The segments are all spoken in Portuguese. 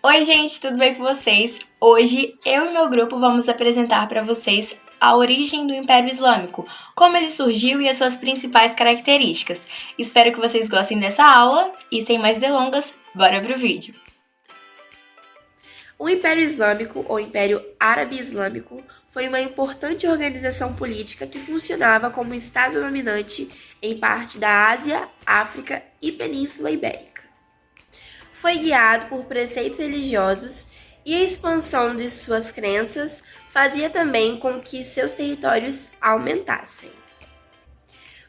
Oi, gente, tudo bem com vocês? Hoje eu e meu grupo vamos apresentar para vocês a origem do Império Islâmico, como ele surgiu e as suas principais características. Espero que vocês gostem dessa aula e, sem mais delongas, bora pro vídeo. O Império Islâmico, ou Império Árabe Islâmico, foi uma importante organização política que funcionava como Estado dominante em parte da Ásia, África e Península Ibérica. Foi guiado por preceitos religiosos e a expansão de suas crenças fazia também com que seus territórios aumentassem.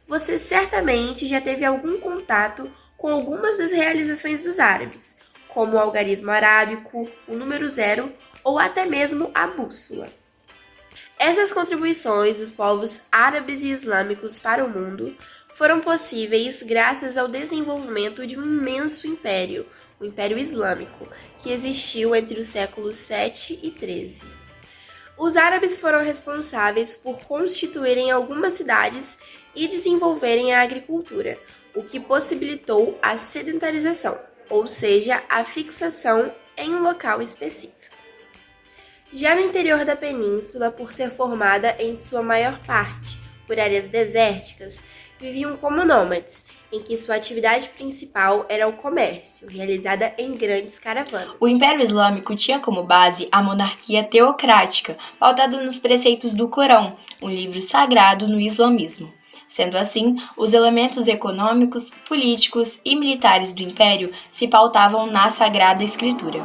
Você certamente já teve algum contato com algumas das realizações dos árabes, como o algarismo arábico, o número 0 ou até mesmo a bússola. Essas contribuições dos povos árabes e islâmicos para o mundo foram possíveis graças ao desenvolvimento de um imenso império, o Império Islâmico, que existiu entre os séculos 7 e 13. Os árabes foram responsáveis por constituírem algumas cidades e desenvolverem a agricultura, o que possibilitou a sedentarização, ou seja, a fixação em um local específico. Já no interior da península, por ser formada em sua maior parte por áreas desérticas, viviam como nômades, em que sua atividade principal era o comércio, realizada em grandes caravanas. O Império Islâmico tinha como base a monarquia teocrática, pautada nos preceitos do Corão, um livro sagrado no islamismo. Sendo assim, os elementos econômicos, políticos e militares do Império se pautavam na Sagrada Escritura.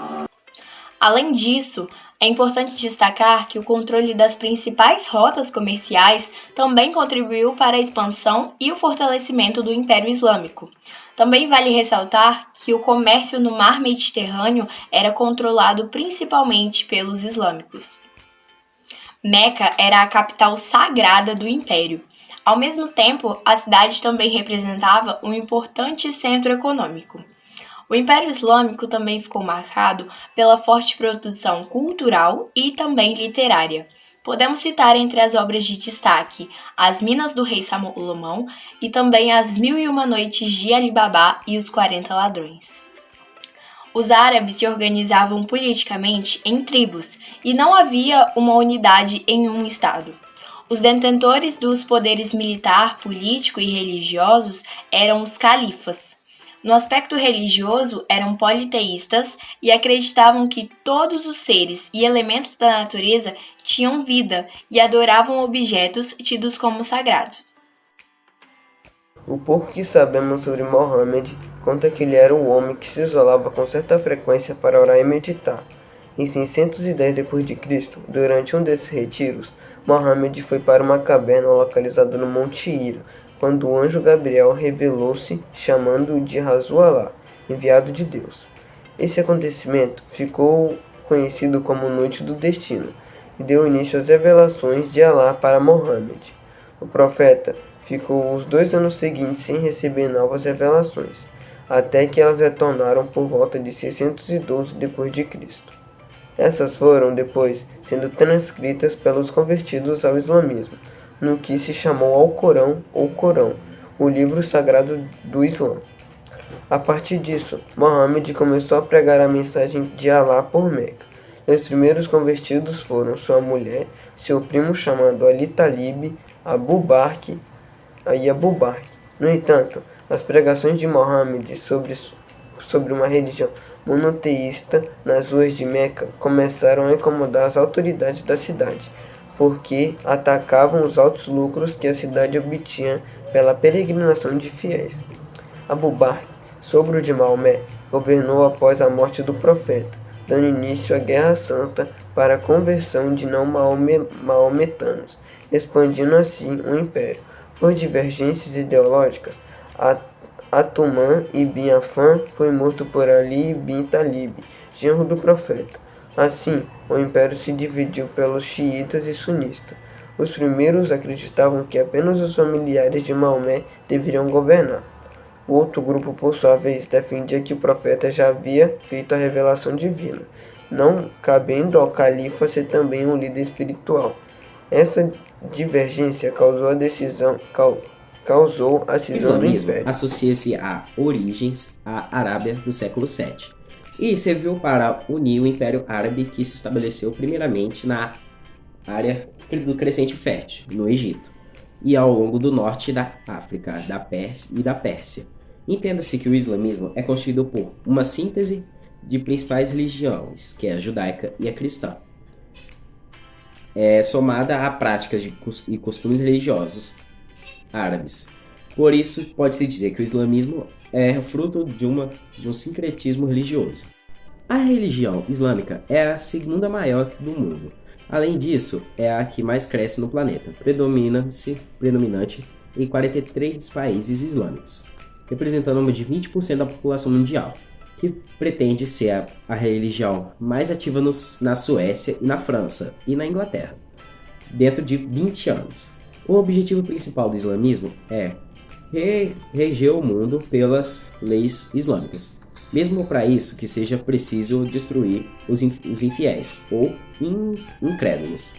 Além disso, é importante destacar que o controle das principais rotas comerciais também contribuiu para a expansão e o fortalecimento do Império Islâmico. Também vale ressaltar que o comércio no Mar Mediterrâneo era controlado principalmente pelos islâmicos. Meca era a capital sagrada do Império. Ao mesmo tempo, a cidade também representava um importante centro econômico. O Império Islâmico também ficou marcado pela forte produção cultural e também literária. Podemos citar entre as obras de destaque As Minas do Rei Salomão e também As Mil e Uma Noites de Ali Babá e os 40 Ladrões. Os árabes se organizavam politicamente em tribos e não havia uma unidade em um estado. Os detentores dos poderes militar, político e religiosos eram os califas. No aspecto religioso, eram politeístas e acreditavam que todos os seres e elementos da natureza tinham vida e adoravam objetos tidos como sagrados. O pouco que sabemos sobre Mohammed conta que ele era um homem que se isolava com certa frequência para orar e meditar. Em 610 d.C., durante um desses retiros, Mohammed foi para uma caverna localizada no Monte Hira, quando o anjo Gabriel revelou-se chamando-o de Rasulullah, enviado de Deus. Esse acontecimento ficou conhecido como Noite do Destino e deu início às revelações de Alá para Mohammed. O profeta ficou os 2 anos seguintes sem receber novas revelações, até que elas retornaram por volta de 612 d.C. Essas foram depois sendo transcritas pelos convertidos ao islamismo, no que se chamou Alcorão ou Corão, o livro sagrado do Islã. A partir disso, Mohammed começou a pregar a mensagem de Alá por Meca. Os primeiros convertidos foram sua mulher, seu primo chamado Ali Talib, Abu Bakr e Abu Bakr. No entanto, as pregações de Mohammed sobre uma religião monoteísta nas ruas de Meca começaram a incomodar as autoridades da cidade, porque atacavam os altos lucros que a cidade obtinha pela peregrinação de fiéis. Abu Bakr, sogro de Maomé, governou após a morte do profeta, dando início à Guerra Santa para a conversão de não-maometanos, expandindo assim o império. Por divergências ideológicas, Atumã ibn Affan foi morto por Ali ibn Talib, genro do profeta. Assim, o império se dividiu pelos xiitas e sunistas. Os primeiros acreditavam que apenas os familiares de Maomé deveriam governar. O outro grupo, por sua vez, defendia que o profeta já havia feito a revelação divina, não cabendo ao califa ser também um líder espiritual. Essa divergência causou a cisão do Islamismo império. associa-se a origens à Arábia do século VII. e serviu para unir o Império Árabe, que se estabeleceu primeiramente na área do Crescente Fértil, no Egito, e ao longo do norte da África, da Pérsia. Entenda-se que o islamismo é constituído por uma síntese de principais religiões, que é a judaica e a cristã, somada a práticas e costumes religiosos árabes. Por isso, pode-se dizer que o islamismo é fruto de um sincretismo religioso. A religião islâmica é a segunda maior do mundo. Além disso, é a que mais cresce no planeta, predominante em 43 países islâmicos, representando de 20% da população mundial, que pretende ser a religião mais ativa na Suécia e na França e na Inglaterra, dentro de 20 anos. O objetivo principal do islamismo é reger o mundo pelas leis islâmicas, mesmo para isso que seja preciso destruir os infiéis ou incrédulos,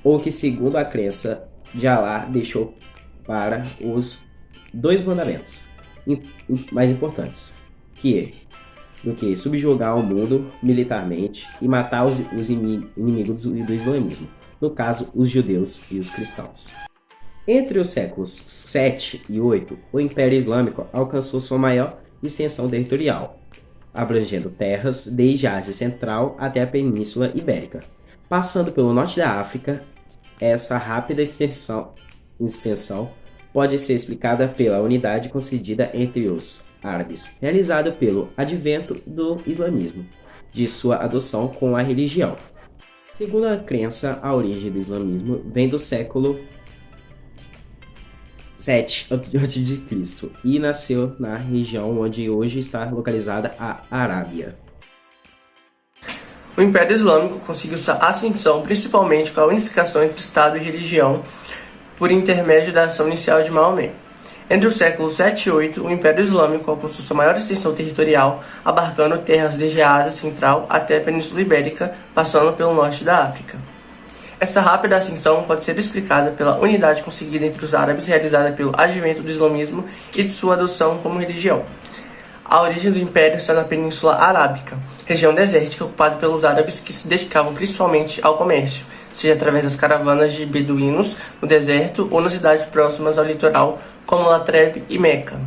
ou que, segundo a crença de Alá, deixou para os 2 mandamentos mais importantes, do que subjugar o mundo militarmente e matar os inimigos do islamismo, no caso, os judeus e os cristãos. Entre os séculos 7 e 8, o Império Islâmico alcançou sua maior extensão territorial, abrangendo terras desde a Ásia Central até a Península Ibérica. Passando pelo norte da África, essa rápida extensão pode ser explicada pela unidade concedida entre os árabes, realizada pelo advento do islamismo, de sua adoção com a religião. Segundo a crença, a origem do islamismo vem do século 7 a.C. e nasceu na região onde hoje está localizada a Arábia. O Império Islâmico conseguiu sua ascensão principalmente com a unificação entre Estado e religião por intermédio da ação inicial de Maomé. Entre os séculos 7 e 8, o Império Islâmico alcançou sua maior extensão territorial, abarcando terras desde a Ásia Central até a Península Ibérica, passando pelo norte da África. Essa rápida ascensão pode ser explicada pela unidade conseguida entre os árabes realizada pelo advento do islamismo e de sua adoção como religião. A origem do império está na Península Arábica, região desértica ocupada pelos árabes que se dedicavam principalmente ao comércio, seja através das caravanas de beduínos no deserto ou nas cidades próximas ao litoral, como Latreb e Meca.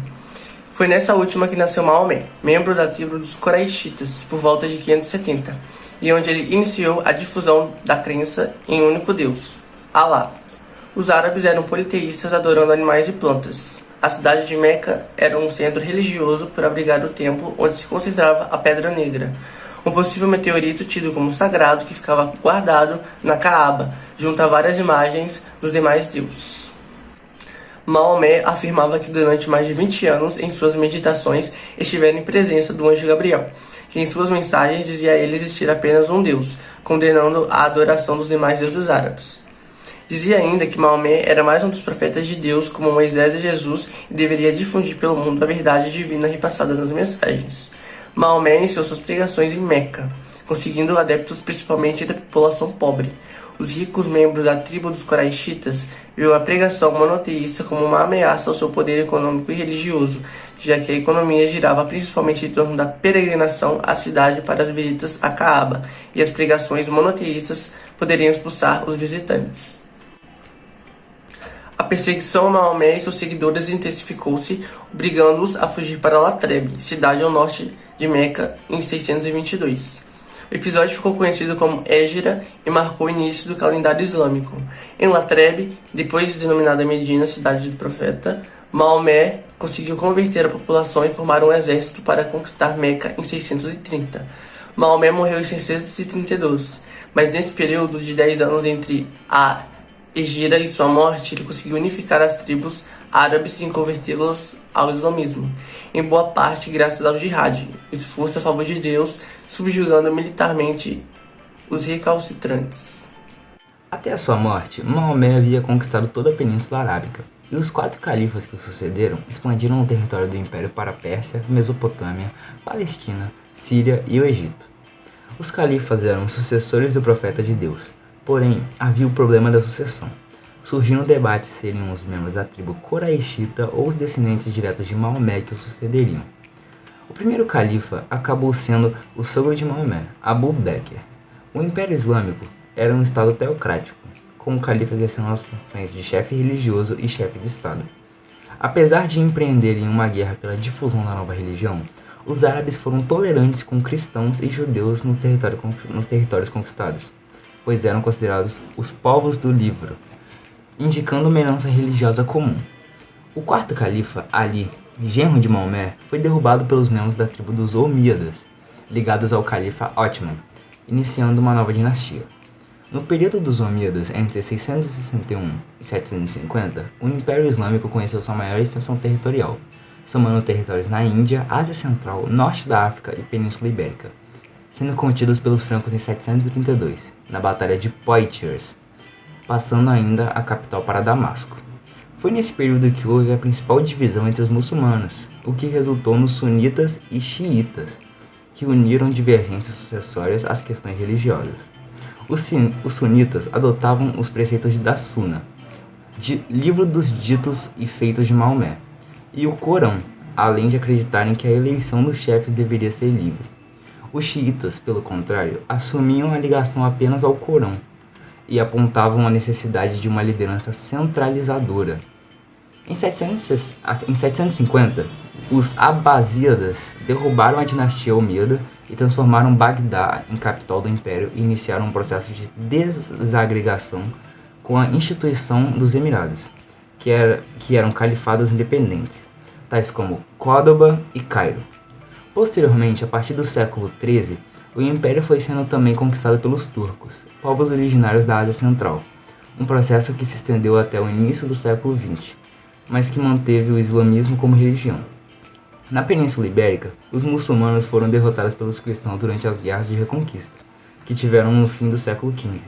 Foi nessa última que nasceu Maomé, membro da tribo dos Quraishitas, por volta de 570. E onde ele iniciou a difusão da crença em um único Deus, Alá. Os árabes eram politeístas adorando animais e plantas. A cidade de Meca era um centro religioso por abrigar o templo onde se concentrava a Pedra Negra, um possível meteorito tido como sagrado que ficava guardado na Caaba, junto a várias imagens dos demais deuses. Maomé afirmava que durante mais de 20 anos, em suas meditações, estivera em presença do anjo Gabriel, que em suas mensagens dizia a ele existir apenas um Deus, condenando a adoração dos demais deuses árabes. Dizia ainda que Maomé era mais um dos profetas de Deus, como Moisés e Jesus, e deveria difundir pelo mundo a verdade divina repassada nas mensagens. Maomé iniciou suas pregações em Meca, conseguindo adeptos principalmente da população pobre. Os ricos membros da tribo dos Quraishitas viu a pregação monoteísta como uma ameaça ao seu poder econômico e religioso, já que a economia girava principalmente em torno da peregrinação à cidade para as visitas à Caaba, e as pregações monoteístas poderiam expulsar os visitantes. A perseguição a Maomé e seus seguidores intensificou-se, obrigando-os a fugir para Latreb, cidade ao norte de Meca, em 622. O episódio ficou conhecido como Égira e marcou o início do calendário islâmico. Em Latreb, depois de denominada Medina, cidade do profeta, Maomé conseguiu converter a população e formar um exército para conquistar Meca em 630. Maomé morreu em 632, mas nesse período de 10 anos entre a Égira e sua morte, ele conseguiu unificar as tribos árabes e convertê-las ao islamismo, em boa parte graças ao jihad, esforço a favor de Deus, subjugando militarmente os recalcitrantes. Até a sua morte, Maomé havia conquistado toda a Península Arábica, e os 4 califas que o sucederam expandiram o território do Império para a Pérsia, Mesopotâmia, Palestina, Síria e o Egito. Os califas eram os sucessores do profeta de Deus, porém havia o problema da sucessão. Surgiu um debate se seriam os membros da tribo Quraishita ou os descendentes diretos de Maomé que o sucederiam. O primeiro califa acabou sendo o sogro de Maomé, Abu Bakr. O Império Islâmico era um estado teocrático, com o califa exercendo as funções de chefe religioso e chefe de estado. Apesar de empreenderem uma guerra pela difusão da nova religião, os árabes foram tolerantes com cristãos e judeus nos territórios conquistados, pois eram considerados os povos do livro, indicando uma herança religiosa comum. O quarto califa, Ali, genro de Maomé, foi derrubado pelos membros da tribo dos Omíadas, ligados ao califa Otman, iniciando uma nova dinastia. No período dos Omíadas, entre 661 e 750, o Império Islâmico conheceu sua maior extensão territorial, somando territórios na Índia, Ásia Central, Norte da África e Península Ibérica, sendo contidos pelos francos em 732, na Batalha de Poitiers, passando ainda a capital para Damasco. Foi nesse período que houve a principal divisão entre os muçulmanos, o que resultou nos sunitas e xiitas, que uniram divergências sucessórias às questões religiosas. Os sunitas adotavam os preceitos da Sunna, livro dos ditos e feitos de Maomé, e o Corão, além de acreditarem que a eleição dos chefes deveria ser livre. Os xiitas, pelo contrário, assumiam a ligação apenas ao Corão e apontavam a necessidade de uma liderança centralizadora. Em 750, os Abásidas derrubaram a dinastia Omíada e transformaram Bagdá em capital do império e iniciaram um processo de desagregação com a instituição dos Emirados, que eram califados independentes, tais como Córdoba e Cairo. Posteriormente, a partir do século XIII, o império foi sendo também conquistado pelos turcos, povos originários da Ásia Central, um processo que se estendeu até o início do século XX, mas que manteve o islamismo como religião. Na Península Ibérica, os muçulmanos foram derrotados pelos cristãos durante as guerras de reconquista, que tiveram no fim do século XV.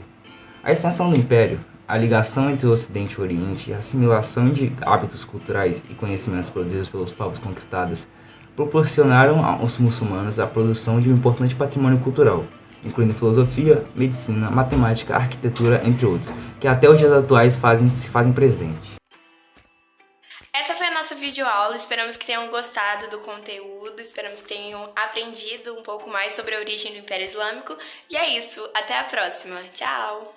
A extensão do império, a ligação entre o Ocidente e o Oriente e a assimilação de hábitos culturais e conhecimentos produzidos pelos povos conquistados proporcionaram aos muçulmanos a produção de um importante patrimônio cultural, incluindo filosofia, medicina, matemática, arquitetura, entre outros, que até os dias atuais se fazem presente. Essa foi a nossa videoaula, esperamos que tenham gostado do conteúdo, esperamos que tenham aprendido um pouco mais sobre a origem do Império Islâmico. E é isso, até a próxima, tchau!